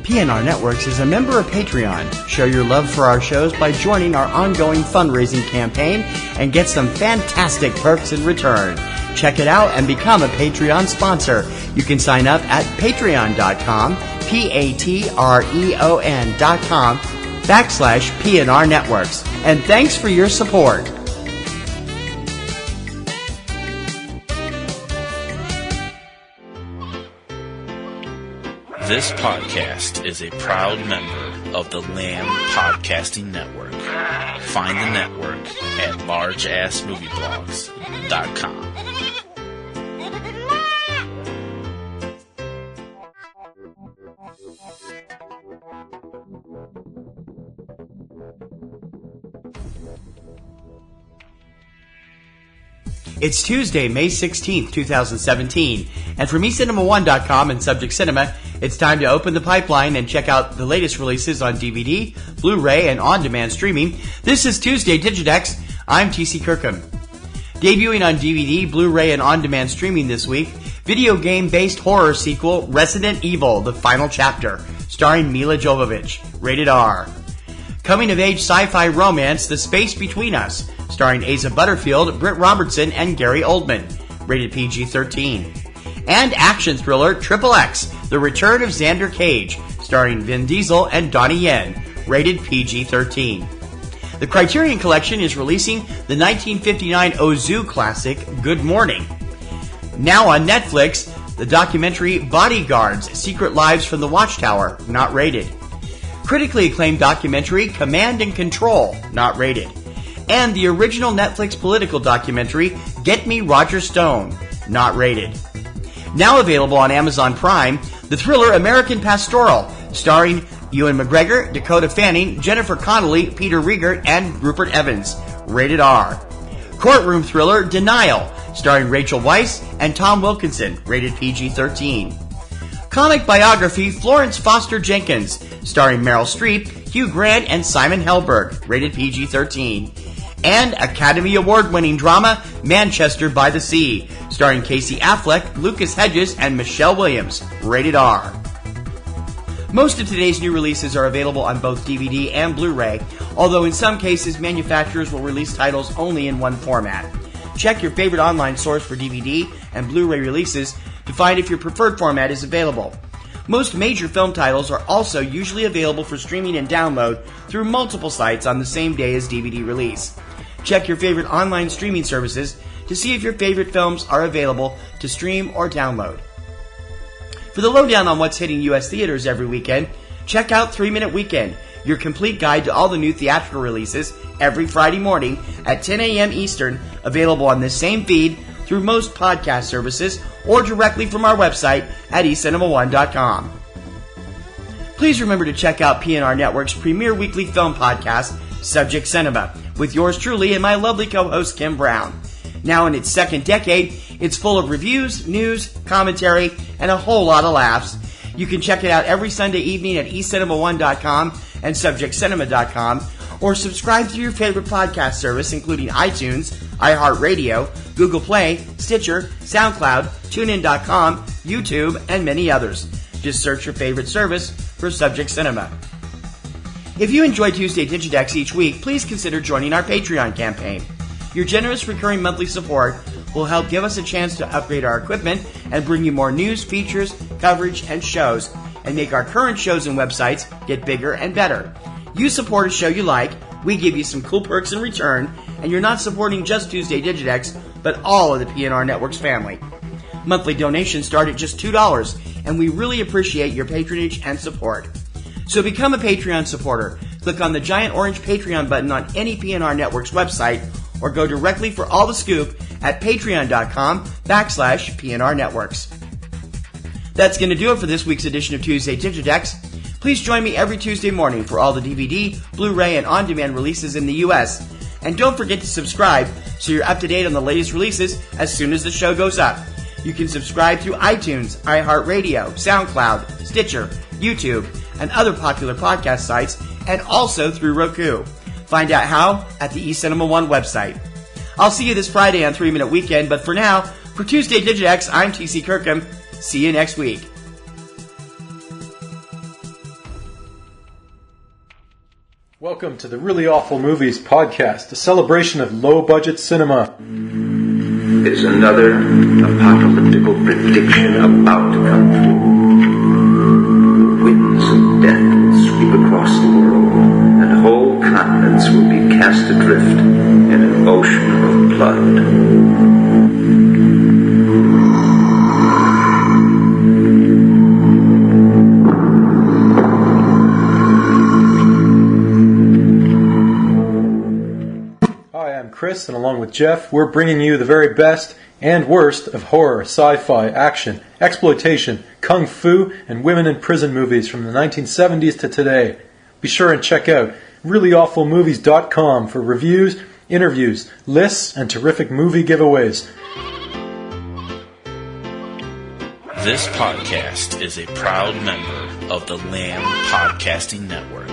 PNR Networks is a member of Patreon. Show your love for our shows by joining our ongoing fundraising campaign and get some fantastic perks in return. Check it out and become a Patreon sponsor. You can sign up at patreon.com, patreon.com/PNR Networks. And thanks for your support. This podcast is a proud member of the Lamb Podcasting Network. Find the network at largeassmovieblogs.com. It's Tuesday, May 16th, 2017, and from eCinemaOne.com and Subject Cinema, it's time to open the pipeline and check out the latest releases on DVD, Blu-ray, and on-demand streaming. This is Tuesday Digidex. I'm TC Kirkham. Debuting on DVD, Blu-ray, and on-demand streaming this week, video game-based horror sequel Resident Evil: The Final Chapter, starring Mila Jovovich, rated R. Coming-of-age sci-fi romance The Space Between Us, starring Asa Butterfield, Britt Robertson, and Gary Oldman, rated PG-13. And action thriller Triple X, The Return of Xander Cage, starring Vin Diesel and Donnie Yen, rated PG-13. The Criterion Collection is releasing the 1959 Ozu classic Good Morning. Now on Netflix, the documentary Bodyguards: Secret Lives from the Watchtower, not rated. Critically acclaimed documentary Command and Control, not rated. And the original Netflix political documentary Get Me Roger Stone, not rated. Now available on Amazon Prime, the thriller American Pastoral, starring Ewan McGregor, Dakota Fanning, Jennifer Connelly, Peter Riegert, and Rupert Evans, rated R. Courtroom thriller Denial, starring Rachel Weisz and Tom Wilkinson, rated PG-13. Comic biography Florence Foster Jenkins, starring Meryl Streep, Hugh Grant, and Simon Helberg, rated PG-13. And Academy Award-winning drama Manchester by the Sea, starring Casey Affleck, Lucas Hedges, and Michelle Williams, rated R. Most of today's new releases are available on both DVD and Blu-ray, although in some cases manufacturers will release titles only in one format. Check your favorite online source for DVD and Blu-ray releases to find if your preferred format is available. Most major film titles are also usually available for streaming and download through multiple sites on the same day as DVD release. Check your favorite online streaming services to see if your favorite films are available to stream or download. For the lowdown on what's hitting U.S. theaters every weekend, check out 3 Minute Weekend, your complete guide to all the new theatrical releases every Friday morning at 10 a.m. Eastern, available on this same feed through most podcast services or directly from our website at eCinemaOne.com. Please remember to check out PNR Network's premier weekly film podcast, Subject Cinema, with yours truly and my lovely co-host Kim Brown. Now in its second decade, it's full of reviews, news, commentary, and a whole lot of laughs. You can check it out every Sunday evening at eCinemaOne.com and SubjectCinema.com, or subscribe to your favorite podcast service including iTunes, iHeartRadio, Google Play, Stitcher, SoundCloud, TuneIn.com, YouTube, and many others. Just search your favorite service for Subject Cinema. If you enjoy Tuesday Digidex each week, please consider joining our Patreon campaign. Your generous recurring monthly support will help give us a chance to upgrade our equipment and bring you more news, features, coverage, and shows, and make our current shows and websites get bigger and better. You support a show you like, we give you some cool perks in return, and you're not supporting just Tuesday Digidex, but all of the PNR Networks family. Monthly donations start at just $2, and we really appreciate your patronage and support. So become a Patreon supporter. Click on the giant orange Patreon button on any PNR Networks website, or go directly for all the scoop at patreon.com/PNR Networks. That's going to do it for this week's edition of Tuesday Digidex. Please join me every Tuesday morning for all the DVD, Blu-ray, and on-demand releases in the U.S. And don't forget to subscribe so you're up to date on the latest releases as soon as the show goes up. You can subscribe through iTunes, iHeartRadio, SoundCloud, Stitcher, YouTube, and other popular podcast sites, and also through Roku. Find out how at the eCinemaOne website. I'll see you this Friday on 3 Minute Weekend, but for now, for Tuesday Digidex, I'm TC Kirkham. See you next week. Welcome to the Really Awful Movies podcast, a celebration of low-budget cinema. Is another apocalyptical prediction about to come true. The winds of death will sweep across the world, and whole continents will be cast adrift in an ocean of blood. Chris, and along with Jeff, we're bringing you the very best and worst of horror, sci-fi, action, exploitation, kung fu, and women in prison movies from the 1970s to today. Be sure and check out reallyawfulmovies.com for reviews, interviews, lists, and terrific movie giveaways. This podcast is a proud member of the Lamb Podcasting Network.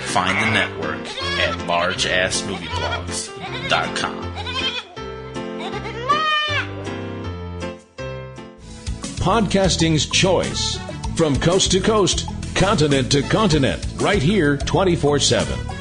Find the network at largeassmovieblogs.com. Podcasting's choice. From coast to coast, continent to continent, right here 24/7.